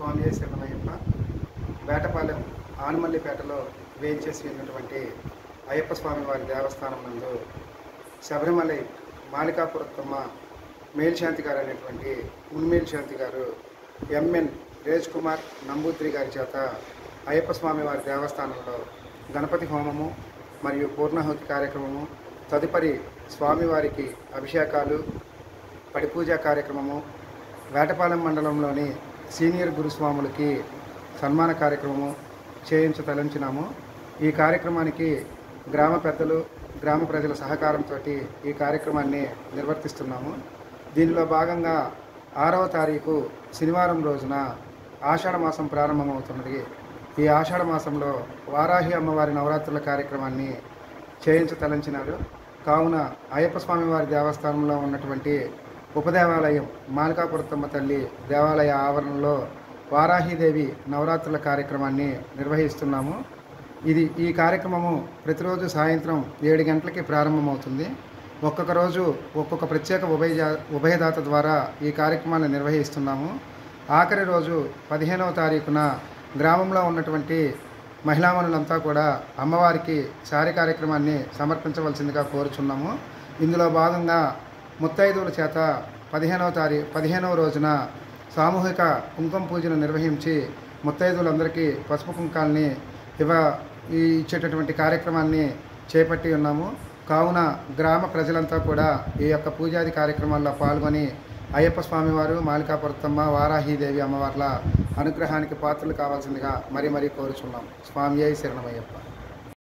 స్వామి శరణమయ్యప్ప. వేటపాలెం ఆనమల్లిపేటలో వేయించేసి ఉన్నటువంటి అయ్యప్ప స్వామి వారి దేవస్థానం నందు శబరిమలై మాలికాపురత్తమ్మ మేల్శాంతి గారు అనేటువంటి ఉన్మేల్శాంతి గారు ఎంఎన్ రేజ్ కుమార్ నంబూద్రి గారి చేత అయ్యప్ప స్వామి వారి దేవస్థానంలో గణపతి హోమము మరియు పూర్ణాహుతి కార్యక్రమము, తదుపరి స్వామివారికి అభిషేకాలు, పడిపూజ కార్యక్రమము, వేటపాలెం మండలంలోని సీనియర్ గురుస్వాములకి సన్మాన కార్యక్రమము చేయించతలంచినాము. ఈ కార్యక్రమానికి గ్రామ పెద్దలు, గ్రామ ప్రజల సహకారంతో ఈ కార్యక్రమాన్ని నిర్వర్తిస్తున్నాము. దీనిలో భాగంగా 6వ తారీఖు శనివారం రోజున ఆషాఢ మాసం ప్రారంభమవుతున్నది. ఈ ఆషాఢ మాసంలో వారాహి అమ్మవారి నవరాత్రుల కార్యక్రమాన్ని చేయించతలంచినారు. కావున అయ్యప్ప స్వామి వారి దేవస్థానంలో ఉన్నటువంటి ఉపదేవాలయం మాలికాపురత్తమ్మ తల్లి దేవాలయ ఆవరణలో వారాహిదేవి నవరాత్రుల కార్యక్రమాన్ని నిర్వహిస్తున్నాము. ఈ కార్యక్రమము ప్రతిరోజు సాయంత్రం 7 గంటలకి ప్రారంభమవుతుంది. ఒక్కొక్క రోజు ఒక్కొక్క ప్రత్యేక ఉభయదాత ద్వారా ఈ కార్యక్రమాన్ని నిర్వహిస్తున్నాము. ఆఖరి రోజు 15వ తారీఖున గ్రామంలో ఉన్నటువంటి మహిళామణులంతా కూడా అమ్మవారికి శారీ కార్యక్రమాన్ని సమర్పించవలసిందిగా కోరుచున్నాము. ఇందులో భాగంగా ముత్తైదువుల చేత 15వ రోజున సామూహిక కుంకుమ పూజను నిర్వహించి ముత్తైదువులందరికీ పసుపు కుంకాలని ఇచ్చేటటువంటి కార్యక్రమాన్ని చేపట్టి ఉన్నాము. కావున గ్రామ ప్రజలంతా కూడా ఈ యొక్క పూజాది కార్యక్రమాల్లో పాల్గొని అయ్యప్ప స్వామివారు, మాలికాపురత్తమ్మ, వారాహిదేవి అమ్మవార్ల అనుగ్రహానికి పాత్రలు కావాల్సిందిగా మరీ కోరుచున్నాం. స్వామి శరణమయ్యప్ప.